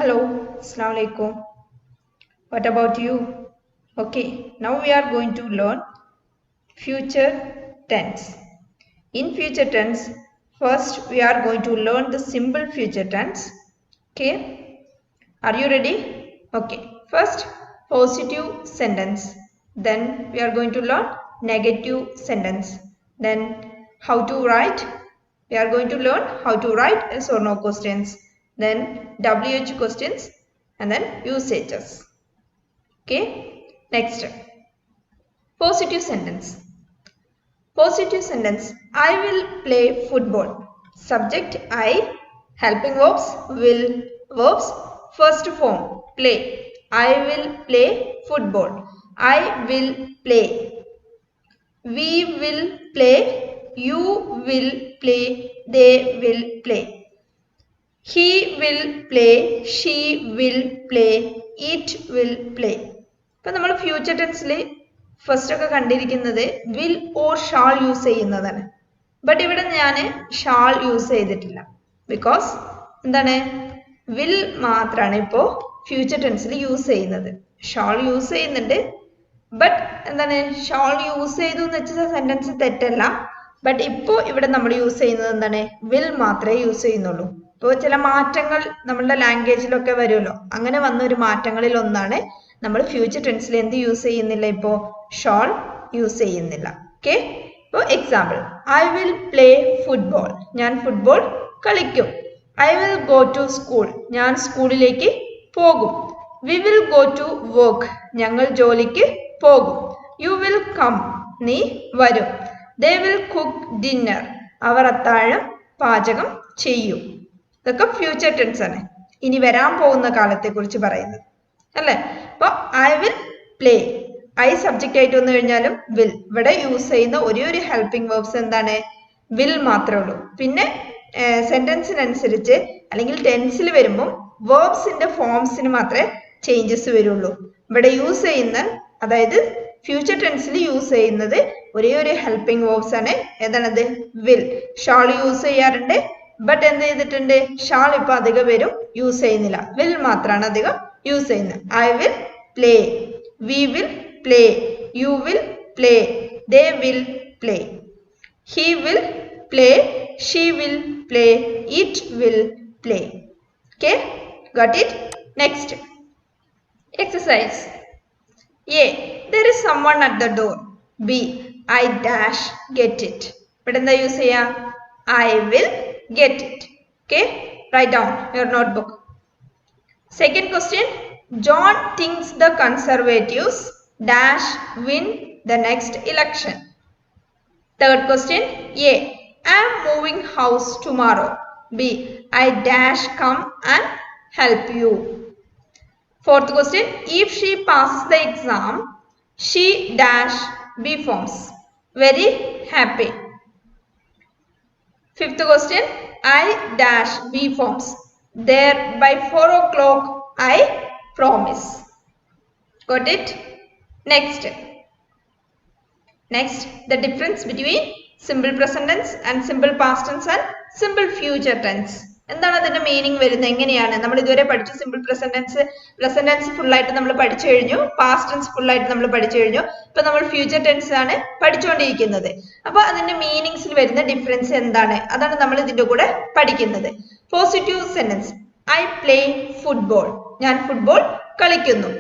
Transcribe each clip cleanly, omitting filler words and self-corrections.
Hello, Assalamu alaikum. What about you? Okay, now we are going to learn future tense. In future tense, first we are going to learn the simple future tense. Okay, are you ready? Okay, first positive sentence. Then we are going to learn negative sentence. Then how to write. We are going to learn how to write yes or no questions. Then WH questions and then usages. Okay, next positive sentence. Positive sentence. I will play football. Subject I. Helping verbs will. Verbs first form play. I will play football. I will play. We will play. You will play. They will play. He will play. She will play. It will play. ഇപ്പം നമ്മൾ future ടെൻസിൽ first ഒക്കെ കണ്ടിരിക്കുന്നത് will or shall use ചെയ്യുന്നതാണ്. But ഇവിടെ ഞാൻ shawl use ചെയ്തിട്ടില്ല. Because എന്താണ് will മാത്രമാണ് ഇപ്പോൾ ഫ്യൂച്ചർ ടെൻസിൽ യൂസ് ചെയ്യുന്നത്. ഷാൾ യൂസ് ചെയ്യുന്നുണ്ട്. ബട്ട് എന്താണ് ഷാൾ യൂസ് ചെയ്തു എന്ന് വെച്ചാൽ സെന്റൻസ് തെറ്റല്ല. ബട്ട് ഇപ്പോൾ ഇവിടെ നമ്മൾ യൂസ് ചെയ്യുന്നത് എന്താണ് വിൽ മാത്രമേ യൂസ് ചെയ്യുന്നുള്ളൂ. ഇപ്പോൾ ചില മാറ്റങ്ങൾ നമ്മളുടെ ലാംഗ്വേജിലൊക്കെ വരുമല്ലോ. അങ്ങനെ വന്ന ഒരു മാറ്റങ്ങളിൽ ഒന്നാണ് നമ്മൾ ഫ്യൂച്ചർ ടെൻസിൽ എന്ത് യൂസ് ചെയ്യുന്നില്ല, ഇപ്പോൾ ഷാൾ യൂസ് ചെയ്യുന്നില്ല. ഓക്കെ, ഇപ്പോൾ example I will play football. ഞാൻ ഫുട്ബോൾ കളിക്കും. I will go to school. ഞാൻ സ്കൂളിലേക്ക് പോകും. We will go to work. ഞങ്ങൾ ജോലിക്ക് പോകും. You will come. നീ വരും. They will cook dinner. അവർ അത്താഴം പാചകം ചെയ്യും. ഇതൊക്കെ ഫ്യൂച്ചർ ടെൻസ് ആണ്, ഇനി വരാൻ പോകുന്ന കാലത്തെ കുറിച്ച് പറയുന്നത് അല്ലേ. അപ്പോൾ I will play, I subject ആയിട്ട് വന്നു കഴിഞ്ഞാലും വിൽ. ഇവിടെ യൂസ് ചെയ്യുന്ന ഒരേ ഒരു ഹെൽപ്പിംഗ് വേർബ്സ് എന്താണ് വിൽ മാത്രമേ ഉള്ളൂ. പിന്നെ സെന്റൻസിനനുസരിച്ച് അല്ലെങ്കിൽ ടെൻസിൽ വരുമ്പം വേർബ്സിന്റെ ഫോംസിന് മാത്രമേ ചേഞ്ചസ് വരുള്ളൂ. ഇവിടെ യൂസ് ചെയ്യുന്ന അതായത് ഫ്യൂച്ചർ ടെൻസിൽ യൂസ് ചെയ്യുന്നത് ഒരേ ഒരു ഹെൽപ്പിംഗ് വേർബ്സ് ആണ്. ഏതാണത് വിൽ. ഷാൾ യൂസ് ചെയ്യാറുണ്ട്. ബട്ട് എന്ത് ചെയ്തിട്ടുണ്ട് ഷാൾ ഇപ്പൊ അധികം പേരും യൂസ് ചെയ്യുന്നില്ല. വിൽ മാത്രമാണ് അധികം യൂസ് ചെയ്യുന്നത്. I will play. We will play. You will play. They will play. He will play. She will play. It will play. Okay, got it. Next exercise. A. There is someone at the door. B. I dash get it. ഇവിടെ എന്താ use ചെയ്യാ? I will get it. Okay, write down your notebook. Second question. John thinks the Conservatives dash win the next election. Third question. A. I am moving house tomorrow. B. I dash come and help you. Fourth question. If she passes the exam, she dash B forms. Very happy. Fifth question. I dash B forms. There by 4 o'clock I promise. Got it? Next, the difference between simple present tense and simple past tense and simple future tense. എന്താണ് അതിന്റെ meaning വരുന്നത്, എങ്ങനെയാണ് നമ്മൾ ഇതുവരെ പഠിച്ചു? Simple present tense full ആയിട്ട് നമ്മൾ പഠിച്ചു കഴിഞ്ഞു. പാസ്റ്റ് ടെൻസ് ഫുൾ ആയിട്ട് നമ്മൾ പഠിച്ചു കഴിഞ്ഞു. ഇപ്പൊ നമ്മൾ ഫ്യൂച്ചർ ടെൻസ് ആണ് പഠിച്ചുകൊണ്ടിരിക്കുന്നത്. അപ്പൊ അതിന്റെ മീനിങ്സിൽ വരുന്ന ഡിഫറൻസ് എന്താണ്, അതാണ് നമ്മൾ ഇതിന്റെ കൂടെ പഠിക്കുന്നത്. Positive sentence. I play football. ഞാൻ ഫുട്ബോൾ കളിക്കുന്നു.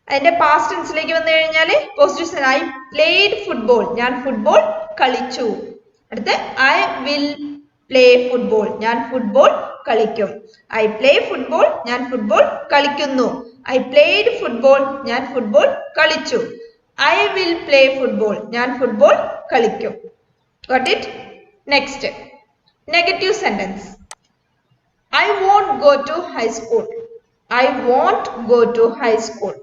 അതിന്റെ പാസ്റ്റ് ടെൻസിലേക്ക് വന്നു കഴിഞ്ഞാൽ positive sentence. I played football. ഞാൻ ഫുട്ബോൾ കളിച്ചു. അടുത്ത് ഐ വിൽ പ്ലേ ഫുട്ബോൾ. ഞാൻ ഫുട്ബോൾ കളിക്കും. I play football. ഞാൻ ഫുട്ബോൾ കളിക്കുന്നു. I played football. ഞാൻ ഫുട്ബോൾ കളിച്ചു. I will play football. ഞാൻ ഫുട്ബോൾ കളിക്കും. Got it? Next, negative sentence. I won't go to high school. I won't go to high school.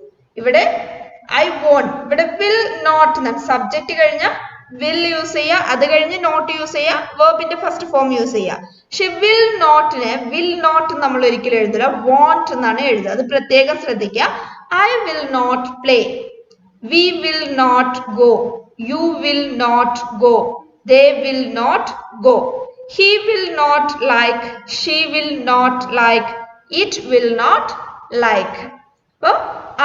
ഇവിടെ I won't, ഇവിടെ will not എന്നാണ്. Subject കഴിഞ്ഞ വിൽ യൂസ് ചെയ്യുക, അത് കഴിഞ്ഞ് നോട്ട് യൂസ് ചെയ്യുക, വേർബിന്റെ ഫസ്റ്റ് ഫോം യൂസ് ചെയ്യുക. പക്ഷെ വിൽ നോട്ട് നമ്മൾ ഒരിക്കലും എഴുതില്ല, വോണ്ട് എന്നാണ് എഴുതുക. അത് പ്രത്യേകം ശ്രദ്ധിക്കുക. I will not play. We will not go. You will not go. They will not go. He will not like. She will not like. It will not like. അപ്പോൾ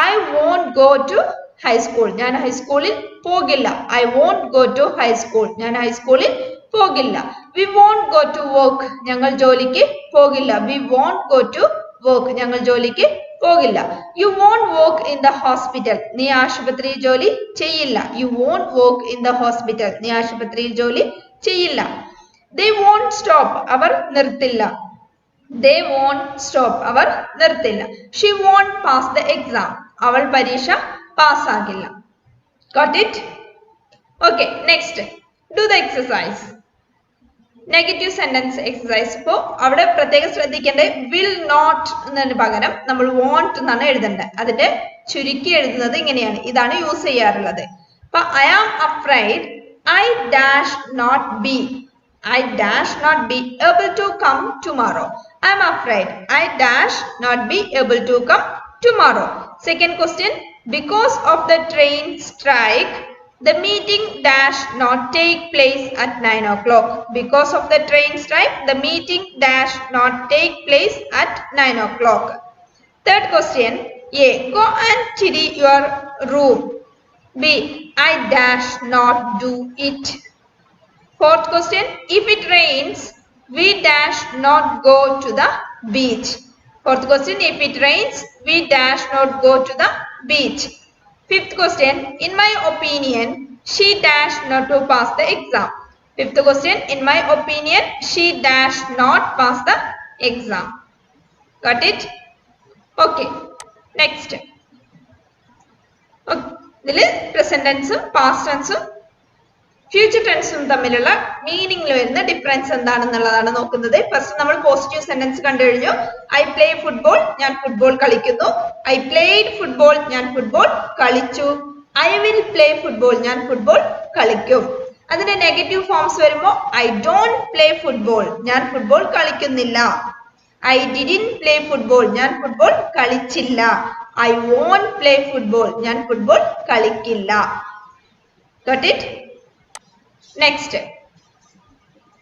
I won't go to high school. ഞാൻ ഹൈസ്കൂളിൽ പോകില്ല. I won't go to high school. ഞാൻ ഹൈസ്കൂളിൽ പോകില്ല. We won't go to work. ഞങ്ങൾ ജോലിക്ക് പോകില്ല. We won't go to work. ഞങ്ങൾ ജോലിക്ക് പോകില്ല. You won't work in the hospital. നീ ആശുപത്രിയിൽ ജോലി ചെയ്യില്ല. You won't work in the hospital. നീ ആശുപത്രിയിൽ ജോലി ചെയ്യില്ല. They won't stop. Our നിർത്തില്ല. They won't stop. Our നിർത്തില്ല. She won't pass the exam. അവൾ പരീക്ഷ പാസ്സാകില്ല. Got it? Okay, next. Do the exercise. Negative sentence exercise. ഇപ്പോൾ അവിടെ പ്രത്യേകം ശ്രദ്ധിക്കേണ്ടത് will not എന്നതിന് പകരം നമ്മൾ want എന്നാണ് എഴുതേണ്ടത്. അതിന്റെ ചുരുക്കി എഴുതുന്നത് ഇങ്ങനെയാണ്. ഇതാണ് യൂസ് ചെയ്യാറുള്ളത്. അപ്പോൾ I am afraid I dash not be. I dash not be able to come tomorrow. I am afraid I dash not be able to come tomorrow. Second question. Because of the train strike, the meeting dash not take place at 9 o'clock. Because of the train strike, the meeting dash not take place at 9 o'clock. Third question. A. Go and tidy your room. B. I dash not do it. Fourth question. If it rains, we dash not go to the beach. Fourth question. If it rains, we dash not go to the beach. Fifth question. In my opinion, she dash not to pass the exam. Fifth question. In my opinion, she dash not pass the exam. Got it? Okay. Next. ഇതിൽ present tense ഉം past tense ഉം future tense ഉം തമ്മിലുള്ള മീനിങ്ങിൽ വരുന്ന difference എന്താണെന്നുള്ളതാണ് നോക്കുന്നത്. First നമ്മൾ positive sentence കണ്ടു കഴിഞ്ഞു. I play football. ഞാൻ ഫുട്ബോൾ കളിക്കുന്നു. I played football. ഞാൻ ഫുട്ബോൾ കളിച്ചു. I will play football. ഞാൻ ഫുട്ബോൾ കളിക്കും. അതിന്റെ നെഗറ്റീവ് ഫോംസ് വരുമ്പോൾ I don't play football. ഞാൻ ഫുട്ബോൾ കളിക്കുന്നില്ല. I didn't play football. ഞാൻ ഫുട്ബോൾ കളിച്ചില്ല. I won't play football. ഞാൻ ഫുട്ബോൾ കളിക്കില്ല. Got it? Next.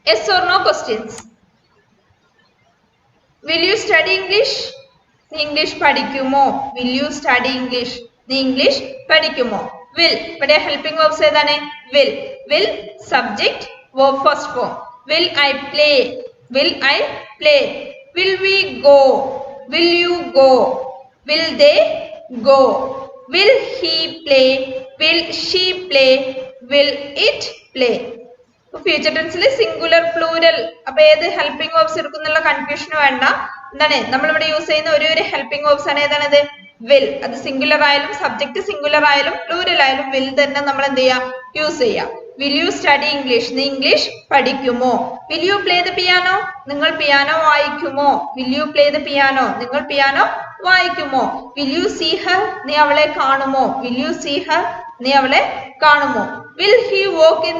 Yes or no questions. Will you study English? നീ ഇംഗ്ലീഷ് പഠിക്കുമോ? Will you study English? നീ English പഠിക്കുമോ? Will. ഇവിടെ ഹെൽപ്പിംഗ് വേർബ്സ് ഏതാണ്? Will. Will subject verb first form. Will I play? Will I play? Will we go? Will you go? Will they go? Will he play? Will she play? Will it play? Future ടെൻസിൽ singular plural അപ്പൊ ഏത് helping verbs എടുക്കുന്നുള്ള confusion വേണ്ട. എന്താണ് നമ്മളിവിടെ use ചെയ്യുന്ന ഒരു helping verbs ആണ് ഏതാണത്? വിൽ. അത് സിംഗുലർ ആയാലും സബ്ജക്ട് സിംഗുലർ ആയാലും പ്ലൂരൽ ആയാലും വിൽ തന്നെ നമ്മൾ എന്ത് ചെയ്യാം? യൂസ് ചെയ്യാം. Will you study English? നീ ഇംഗ്ലീഷ് പഠിക്കുമോ? Will you play the piano? നിങ്ങൾ പിയാനോ വായിക്കുമോ? Will you play the piano? നിങ്ങൾ പിയാനോ വായിക്കുമോ? Will you see her? നീ അവളെ കാണുമോ? Will you see her? നീ അവളെ കാണുമോ? Will he work in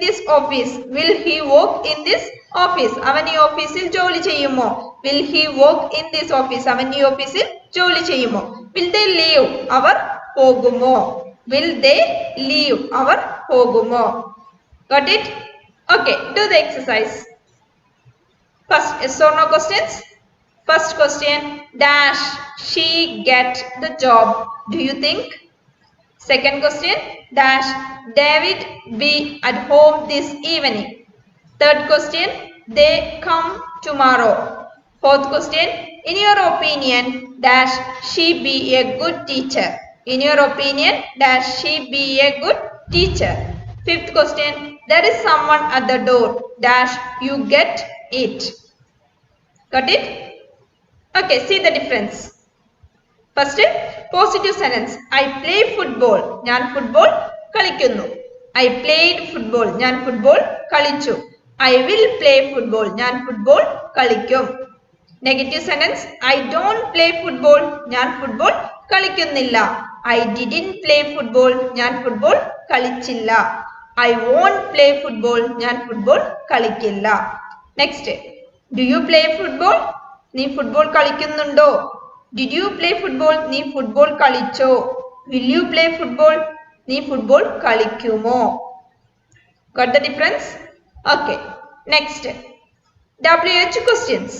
this office? Will he work in this office? അവൻ ഈ ഓഫീസിൽ ജോലി ചെയ്യുമോ? Will he work in this office? അവൻ ഈ ഓഫീസിൽ ജോലി ചെയ്യുമോ? Will they leave? അവർ പോകുമോ? Will they leave? അവർ പോകുമോ? Got it? Okay, do the exercise. First, yes or no questions. First question. Dash she get the job? Do you think? Second question. Dash David be at home this evening? Third question. They come tomorrow. Fourth question. In your opinion, dash she be a good teacher? In your opinion, dash she be a good teacher? Fifth question. There is someone at the door. Dash you get it? Got it? Okay, see the difference. First, positive sentence. I play football. ഞാൻ football കളിക്കുന്നു. I played football. ഞാൻ football കളിച്ചു. I will play football. ഞാൻ football കളിക്കും. Negative sentence. I don't play football. ഞാൻ football കളിക്കുന്നില്ല. I didn't play football. ഞാൻ football കളിച്ചില്ല. I won't play football. ഞാൻ ഫുട്ബോൾ കളിക്കില്ല. Next. Do you play football? നീ ഫുട്ബോൾ കളിക്കുന്നുണ്ടോ? Did you play football? നീ ഫുട്ബോൾ കളിച്ചോ? Will you play football? നീ ഫുട്ബോൾ കളിക്കുമോ? Got the difference? Okay. Next. WH questions.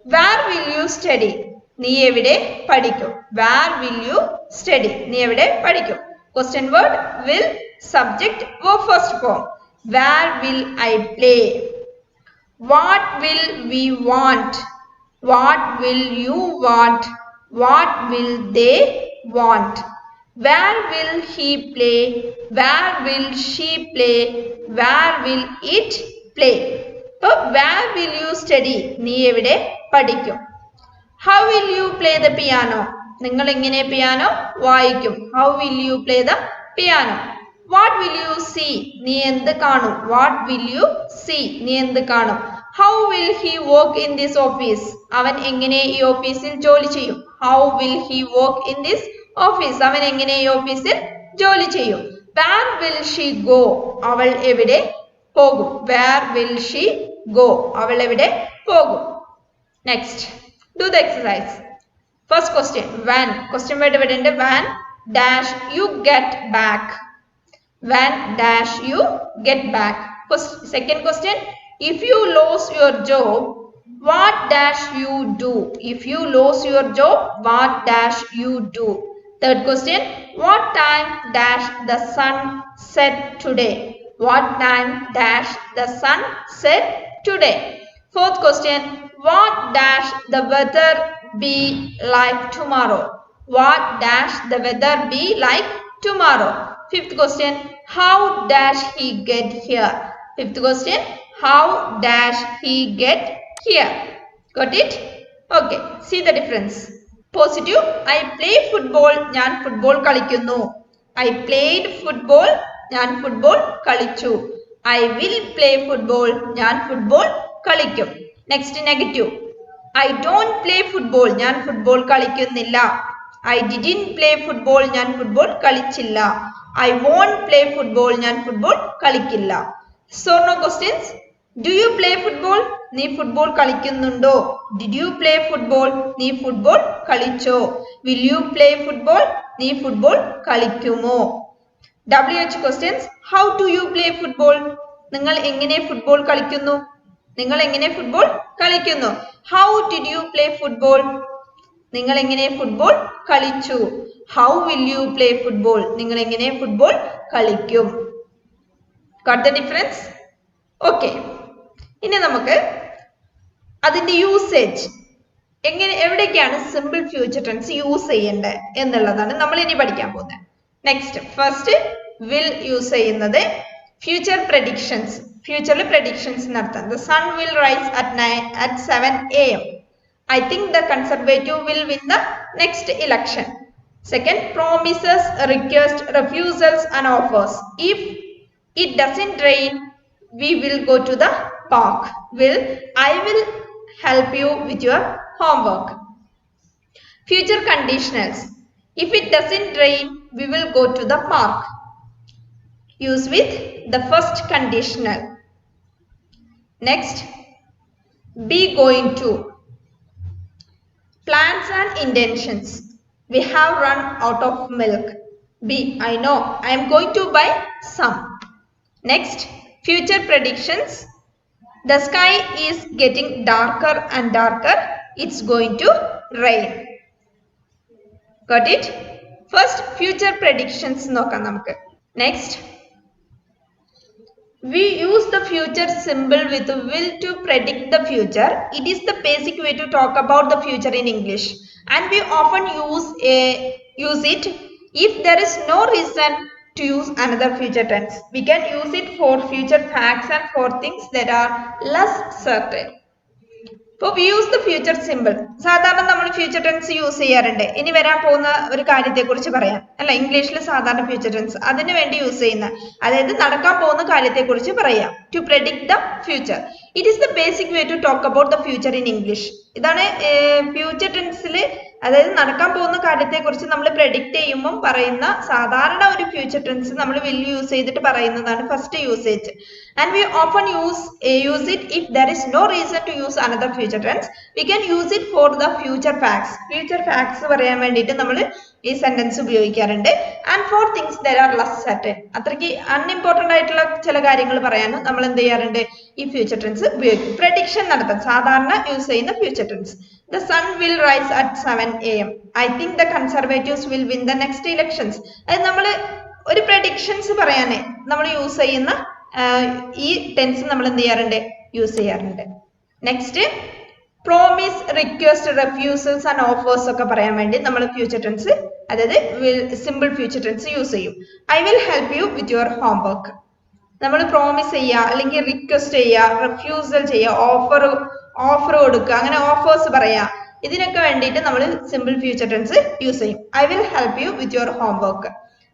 Where will you study? നീ എവിടെ പഠിക്കും? Where will you study? നീ എവിടെ പഠിക്കും? Question word will, subject, verb first form. Where will I play? What will we want? What will you want? What will they want? Where will he play? Where will she play? Where will it play? So, where will you study? നീ എവിടെ പഠിക്കും? How will you play the piano? നിങ്ങൾ എങ്ങനെ piano വായിക്കും? How will you play the piano? What will you see? നീ എന്ത് കാണും? What will you see? നീ എന്ത് കാണും? How will he work in this office? അവൻ എങ്ങനെ ഈ ഓഫീസിൽ ജോലി ചെയ്യും? How will he work in this office? അവൻ എങ്ങനെ ഈ ഓഫീസിൽ ജോലി ചെയ്യും? Where will she go? അവൾ എവിടെ പോകും? Where will she go? അവൾ എവിടെ പോകും? Next, do the exercise. First question, when. Question word ഇവിടെ ഉണ്ട്. When dash you get back. When dash you get back. Second question, if you lose your job, what dash you do? If you lose your job, what dash you do? Third question, what time dash the sun set today? What time dash the sun set today? Fourth question, what dash the weather be like tomorrow? What dash the weather be like tomorrow? Fifth question, how dash he get here? Fifth question, how dash he get here? Got it? Okay, see the difference. Positive, I play football, ഞാൻ football കളിക്കുന്നു. I played football, ഞാൻ football കളിച്ചു. I will play football, ഞാൻ football കളിക്കും. Next, negative, I don't play football, ഞാൻ football കളിക്കുന്നില്ല. I didn't play football, ഞാൻ football കളിച്ചില്ല. I won't play football, ഞാൻ football കളിക്കില്ല. So no questions. Do you play football? നീ football കളിക്കുന്നുണ്ടോ? Did you play football? നീ football കളിച്ചോ? Will you play football? നീ football കളിക്കുമോ? WH questions. How do you play football? നിങ്ങൾ എങ്ങനെ football കളിക്കുന്നു? നിങ്ങൾ എങ്ങനെ football കളിക്കുന്നു? How did you play football? നിങ്ങൾ എങ്ങനെ football കളിച്ചു? How will you play football? നിങ്ങൾ എങ്ങനെ football കളിക്കും? Got the difference? Okay. ഇനി നമുക്ക് അതിന്റെ യൂസേജ് എവിടേക്കാണ് സിമ്പിൾ ഫ്യൂച്ചർ ടെൻസ് യൂസ് ചെയ്യേണ്ടത് എന്നുള്ളതാണ് നമ്മൾ ഇനി പഠിക്കാൻ പോകുന്നത്. നെക്സ്റ്റ്, ഫസ്റ്റ് വിൽ യൂസ് ചെയ്യുന്നത് ഫ്യൂച്ചർ പ്രഡിക്ഷൻസ്. ഫ്യൂച്ചറിൽ പ്രഡിക്ഷൻസ് നടത്താൻ. The sun will rise at 7 AM. I think the conservative will win the next election. Second, promises, request, refusals and offers. If it doesn't rain, we will go to the park. I will help you with your homework. Future conditionals. If it doesn't rain, we will go to the park. Use with the first conditional. Next, be going to. Plans and intentions. We have run out of milk. Be, I know, I am going to buy some. Next, future predictions. The sky is getting darker and darker. It's going to rain. Got it? First, future predictions നോക്കാം നമുക്ക്. Next, we use the future symbol with will to predict the future. It is the basic way to talk about the future in English, and we often use it if there is no reason to use another future tense. We can use it for future facts and for things that are less certain. So we use the future symbol. സാധാരണ നമ്മൾ future tense use ചെയ്യാറുണ്ട്. ഇനി വരാൻ പോകുന്ന ഒരു കാര്യത്തെക്കുറിച്ച് പറയാം അല്ല, ഇംഗ്ലീഷിൽ സാധാരണ ഫ്യൂച്ചർ ടെൻസ് അതിനു വേണ്ടി യൂസ് ചെയ്യുന്ന, അതായത് നടക്കാൻ പോകുന്ന കാര്യത്തെക്കുറിച്ച് പറയാം. To predict the future. It is the basic way to talk about the future in English. ഇതാണ് ഫ്യൂച്ചർ ടെൻസിൽ അതായത് നടക്കാൻ പോകുന്ന കാര്യത്തെ കുറിച്ച് നമ്മൾ predict ചെയ്യുമ്പോൾ പറയുന്ന സാധാരണ ഒരു future tense നമ്മൾ will use ചെയ്തിട്ട് പറയുന്നതാണ് first usage. And we often use it if there is no reason to use another future tense. We can use it for the future facts. Future facts പറയാൻ വേണ്ടിയിട്ട് നമ്മൾ ഈ sentence ഉപയോഗിക്കാറുണ്ട്. And for things that are less certain. അത്രയ്ക്ക് unimportant ആയിട്ടുള്ള ചില കാര്യങ്ങൾ പറയാനും നമ്മൾ എന്ത് ചെയ്യാറുണ്ട് ഈ future tense ഉപയോഗിക്കും. prediction നടത്താൻ സാധാരണ യൂസ് ചെയ്യുന്ന future tense. The sun will rise at 7 AM. I think the conservatives will win the next elections. അതായത് നമ്മൾ ഒരു predictions പറയാനേ നമ്മൾ യൂസ് ചെയ്യുന്ന ഈ ടെൻസ് നമ്മൾ എന്ത് ചെയ്യാറുണ്ട് യൂസ് ചെയ്യാറുണ്ട്. Next promise, request, refusals and offers ഒക്കെ പറയാൻ വേണ്ടി നമ്മൾ ഫ്യൂച്ചർ ടെൻസ് അതായത് സിമ്പിൾ ഫ്യൂച്ചർ ടെൻസ് യൂസ് ചെയ്യും. I will help you with your homework. നമ്മൾ പ്രോമിസ് ചെയ്യുക അല്ലെങ്കിൽ റിക്വസ്റ്റ് ചെയ്യുക, റിഫ്യൂസൽ ചെയ്യുക, ഓഫർ കൊടുക്കുക, അങ്ങനെ ഓഫേഴ്സ് പറയാ. ഇതിനൊക്കെ വേണ്ടിയിട്ട് നമ്മൾ സിമ്പിൾ ഫ്യൂച്ചർ ടെൻസ് യൂസ് ചെയ്യും. I will help you with your homework.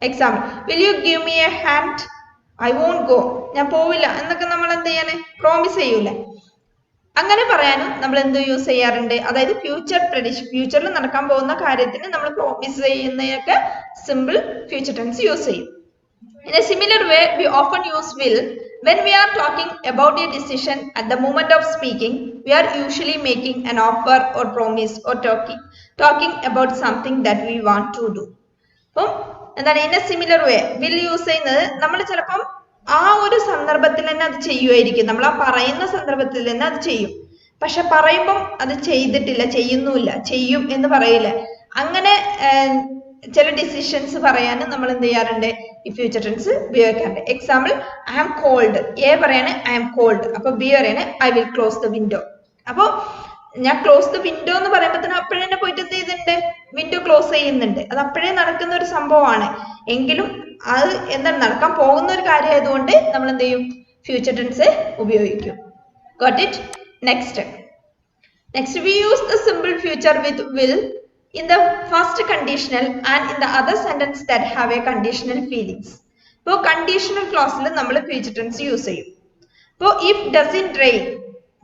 Example, will you give me a hand? I won't go. ഞാൻ പോവില്ല എന്നൊക്കെ നമ്മൾ എന്ത് ചെയ്യാന് പ്രോമിസ് ചെയ്യൂലേ. അങ്ങനെ പറയാനും നമ്മൾ എന്ത് യൂസ് ചെയ്യാറുണ്ട്, അതായത് ഫ്യൂച്ചർ പ്രഡിക്ഷൻ, ഫ്യൂച്ചറിൽ നടക്കാൻ പോകുന്ന കാര്യത്തിന് നമ്മൾ പ്രോമിസ് ചെയ്യുന്നതൊക്കെ സിമ്പിൾ ഫ്യൂച്ചർ ടെൻസ് യൂസ് ചെയ്യും. In a similar way, we often use will when we are talking about a decision. At the moment of speaking, we are usually making an offer or promise or talking about something that we want to do. അപ്പം എന്താണ് in a similar way will use ചെയ്യുന്നത് നമ്മൾ ചിലപ്പം ആ ഒരു സന്ദർഭത്തിൽ തന്നെ അത് ചെയ്യുമായിരിക്കും, നമ്മൾ ആ പറയുന്ന സന്ദർഭത്തിൽ തന്നെ അത് ചെയ്യും. പക്ഷെ പറയുമ്പം അത് ചെയ്തിട്ടില്ല, ചെയ്യുന്നുമില്ല, ചെയ്യും എന്ന് പറയില്ല. അങ്ങനെ ചില ഡിസിഷൻസ് പറയാനും നമ്മൾ എന്ത് ചെയ്യാറുണ്ട് ഈ ഫ്യൂച്ചർ ടെൻസ് ഉപയോഗിക്കാറുണ്ട്. Example, I am cold. A പറയാണ് ഐ ആം കോൾഡ്, അപ്പൊ ബി പറയാണ് I will close the window. അപ്പൊ ഞാൻ ക്ലോസ് ദ വിൻഡോ എന്ന് പറയുമ്പോൾ തന്നെ അപ്പോഴേ തന്നെ പോയിട്ട് എന്ത് ചെയ്യുന്നുണ്ട്, വിൻഡോ ക്ലോസ് ചെയ്യുന്നുണ്ട്. അത് അപ്പോഴേ നടക്കുന്ന ഒരു സംഭവമാണ്. എങ്കിലും അത് എന്താണ് നടക്കാൻ പോകുന്ന ഒരു കാര്യം ആയതുകൊണ്ട് നമ്മൾ എന്ത് ചെയ്യും ഫ്യൂച്ചർ ടെൻസ് ഉപയോഗിക്കും. Got it? Next we use the simple future with will in the first conditional and in the other sentence that have a conditional feelings. ഇപ്പോൾ കണ്ടീഷണൽ ക്ലോസിൽ നമ്മൾ ഫ്യൂച്ചർ ടെൻസ് യൂസ് ചെയ്യും. ഇപ്പോൾ if doesn't rain,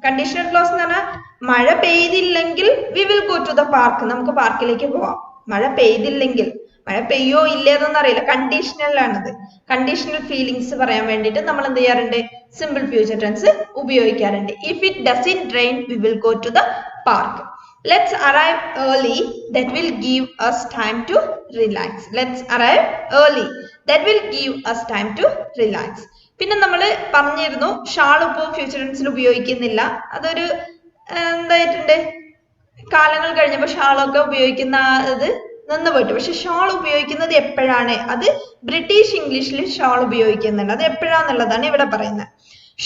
conditional clause എന്ന് പറഞ്ഞാൽ മഴ പെയ്തില്ലെങ്കിൽ we will go to the park, നമുക്ക് പാർക്കിലേക്ക് പോവാം. മഴ പെയ്തില്ലെങ്കിൽ, മഴ പെയ്യോ ഇല്ലേതൊന്നും അറിയില്ല, കണ്ടീഷണലാണത്. കണ്ടീഷണൽ ഫീലിങ്സ് പറയാൻ വേണ്ടിയിട്ട് നമ്മൾ എന്ത് ചെയ്യാറുണ്ട് സിമ്പിൾ ഫ്യൂച്ചർ ടെൻസ് ഉപയോഗിക്കാറുണ്ട്. If it doesn't rain we will go to the park. Let's arrive early, that will give us time to relax. Let's arrive early, that will give us time to relax. പിന്നെ നമ്മൾ പറഞ്ഞിരുന്നു shawl ഇപ്പോൾ future ടെൻസിൽ ഉപയോഗിക്കുന്നില്ല. അതൊരു എന്തായിട്ടുണ്ട്, കാലങ്ങൾ കഴിഞ്ഞപ്പോൾ ഷാളൊക്കെ ഉപയോഗിക്കുന്ന ഇത് നിന്ന് പോയിട്ട്. പക്ഷെ ഷാൾ ഉപയോഗിക്കുന്നത് എപ്പോഴാണ്, അത് ബ്രിട്ടീഷ് ഇംഗ്ലീഷിൽ ഷാൾ ഉപയോഗിക്കുന്നുണ്ട്. അത് എപ്പോഴാന്നുള്ളതാണ് ഇവിടെ പറയുന്നത്.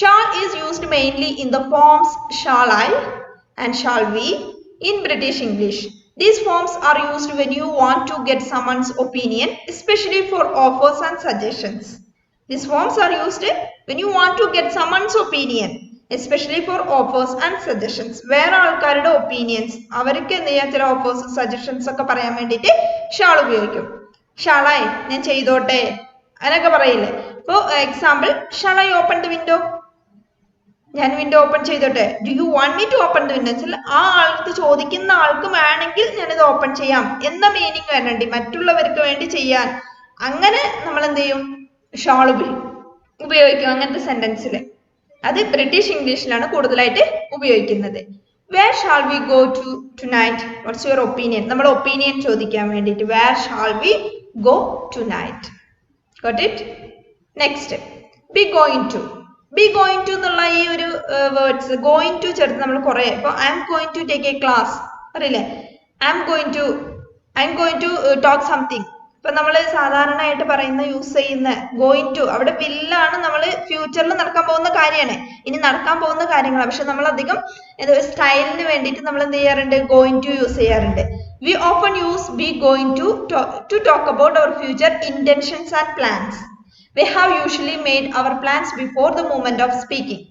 Shall is used mainly in the forms shall I and shall we in British English. These forms are used when you want to get someone's opinion, especially for offers and suggestions. These forms are used when you want to get someone's opinion, especially for offers and suggestions. വേറെ ആൾക്കാരുടെ opinions, അവർക്ക് എന്ത് ചെയ്യാൻ ചില offers suggestions ഒക്കെ പറയാൻ വേണ്ടിയിട്ട് shawl ഉപയോഗിക്കും. ഷാളായി ഞാൻ ചെയ്തോട്ടെ അങ്ങനെയൊക്കെ പറയില്ലേ. ഇപ്പോൾ example, shall I open the window, ഞാൻ വിൻഡോ ഓപ്പൺ ചെയ്തോട്ടെ. Do you want me to open the window വെച്ചാൽ ആ ആൾക്ക്, ചോദിക്കുന്ന ആൾക്ക് വേണമെങ്കിൽ ഞാനിത് ഓപ്പൺ ചെയ്യാം എന്ന മീനിങ് വരണ്ടി, മറ്റുള്ളവർക്ക് വേണ്ടി ചെയ്യാൻ. അങ്ങനെ നമ്മൾ എന്ത് ചെയ്യും ഷാൾ ഉപയോഗിക്കും അങ്ങനത്തെ സെന്റൻസിൽ. അത് ബ്രിട്ടീഷ് ഇംഗ്ലീഷിലാണ് കൂടുതലായിട്ട് ഉപയോഗിക്കുന്നത്. Where shall we go to tonight, what's your opinion, നമ്മൾ ഒപ്പീനിയൻ ചോദിക്കാൻ വേണ്ടിയിട്ട് where shall we go tonight. Got it? Next, be going to. Be going to എന്നുള്ള ഈ ഒരു വേർഡ്സ് ഗോയിങ് ടു ചേർത്ത് നമ്മൾ കുറെ, ഇപ്പോൾ I'm going to take a class അറിയില്ലേ, I'm going to talk something. ഇപ്പൊ നമ്മൾ സാധാരണയായിട്ട് പറയുന്ന യൂസ് ചെയ്യുന്ന ഗോയിങ് ടു, അവിടെ വില്ലാണ്, നമ്മൾ ഫ്യൂച്ചറിൽ നടക്കാൻ പോകുന്ന കാര്യമാണ്, ഇനി നടക്കാൻ പോകുന്ന കാര്യങ്ങളാണ്. പക്ഷെ നമ്മൾ അധികം സ്റ്റൈലിന് വേണ്ടിയിട്ട് നമ്മൾ എന്ത് ചെയ്യാറുണ്ട് ഗോയിങ് ടു യൂസ് ചെയ്യാറുണ്ട്. We often use be going to talk about our future intentions and plans. We have usually made our plans before the moment of speaking.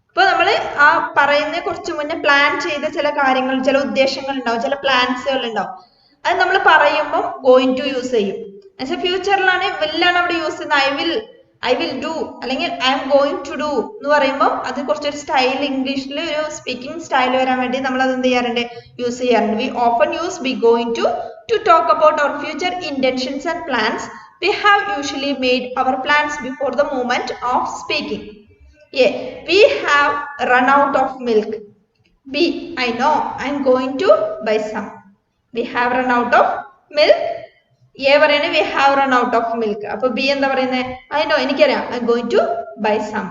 ഇപ്പോൾ നമ്മൾ ആ പറയുന്ന കുറച്ച് മുന്നേ പ്ലാൻ ചെയ്ത ചില കാര്യങ്ങൾ, ചില ഉദ്ദേശങ്ങൾ ഉണ്ടാവും, ചില പ്ലാൻസുകൾ ഉണ്ടാവും. അത് നമ്മൾ പറയുമ്പോൾ ഗോയിങ് ടു യൂസ് ചെയ്യും. എന്നുവെച്ചാൽ ഫ്യൂച്ചറിലാണ് വില്ലാണ് അവിടെ യൂസ് ചെയ്യുന്നത്. I will do അല്ലെങ്കിൽ I am going to do എന്ന് പറയുമ്പോൾ അത് കുറച്ചൊരു സ്റ്റൈൽ ഇംഗ്ലീഷിൽ ഒരു സ്പീക്കിംഗ് സ്റ്റൈൽ വരാൻ വേണ്ടി നമ്മൾ അത് എന്ത് ചെയ്യാറുണ്ട് യൂസ് ചെയ്യാറുണ്ട്. We often use be going to talk about our future intentions and plans. We have usually made our plans before the moment of speaking. A. We have run out of milk. B. I know I am going to buy some. We have run out of milk. A പറയുന്നത് we have run out of milk. അപ്പോൾ B എന്താ പറയുന്നത് I know എനിക്കറിയാം I am going to buy some.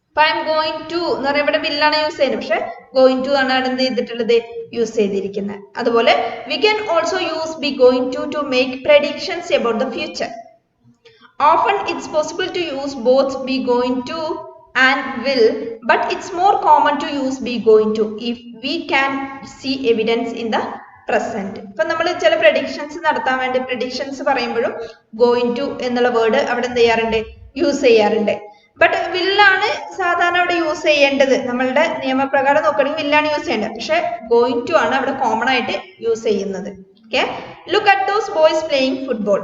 അപ്പോൾ I am going to എന്ന് പറയുമ്പോൾ ഇവിടെ will ആണ് യൂസ് ചെയ്യുന്നത്, പക്ഷെ going to ആണ് എന്ത് ചെയ്തിട്ടുള്ളത് യൂസ് ചെയ്തിരിക്കുന്നത്. അതുപോലെ we can also use be going to make predictions about the future. Often it's possible to use both be going to and will, but it's more common to use be going to if we can see evidence in the present. ഇപ്പൊ നമ്മൾ ചില predictions നടത്താൻ വേണ്ടി predictions പറയുമ്പോഴും going to എന്നുള്ള word അവിടെ എന്ത് ചെയ്യാറുണ്ട് യൂസ് ചെയ്യാറുണ്ട്. ബട്ട് വില്ലാണ് സാധാരണ അവിടെ യൂസ് ചെയ്യേണ്ടത്. നമ്മളുടെ നിയമപ്രകാരം നോക്കുകയാണെങ്കിൽ വില്ലാണ് യൂസ് ചെയ്യേണ്ടത്, പക്ഷെ ഗോയിങ് ടു ആണ് അവിടെ കോമൺ ആയിട്ട് യൂസ് ചെയ്യുന്നത്. Okay, look at those boys playing football.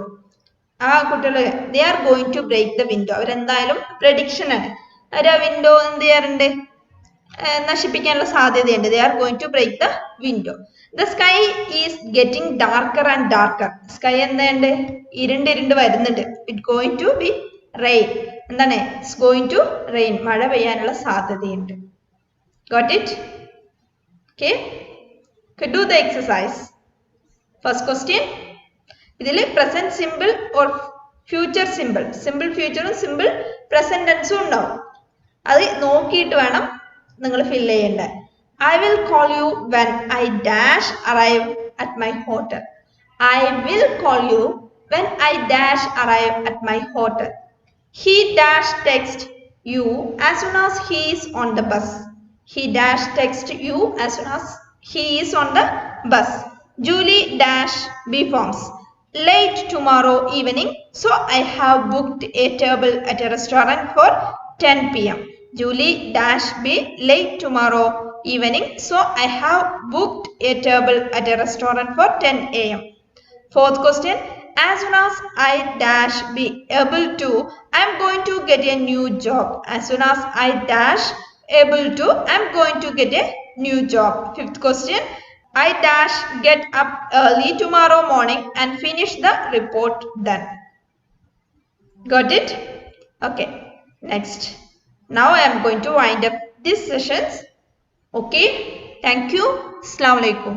ആ കുട്ടികൾ they are going to break the window. അവരെന്തായാലും പ്രഡിക്ഷൻ ആണ്, അവർ ആ വിൻഡോ എന്ത് ചെയ്യാറുണ്ട് നശിപ്പിക്കാനുള്ള സാധ്യതയുണ്ട്. They are going to break the window. The sky is getting darker and darker. Sky എന്തുണ്ട് ഇരുണ്ട് വരുന്നുണ്ട്. It going to be rain. എന്താണ് it's going to rain. മഴ പെയ്യാനുള്ള സാധ്യതയുണ്ട്. Got it? Okay. Could do the exercise. First question. ഇതിൽ present simple or future simple. Simple future ഉം simple present tense ഉം ഉണ്ടാവും. അത് നോക്കിയിട്ട് വേണം നിങ്ങൾ fill ചെയ്യേണ്ടത്. I will call you when I dash arrive at my hotel. I will call you when I dash arrive at my hotel. He dash text you as soon as he is on the bus. He dash text you as soon as he is on the bus. Julie dash be forms late tomorrow evening, so I have booked a table at a restaurant for 10 p.m. Julie dash be late tomorrow evening, so I have booked a table at a restaurant for 10 a.m. Fourth question. As soon as I dash be able to, I am going to get a new job. As soon as I dash able to, I am going to get a new job. Fifth question. I dash get up early tomorrow morning and finish the report then. Got it? Okay. Next. Now I am going to wind up these sessions. Okay, thank you. Assalamu alaikum.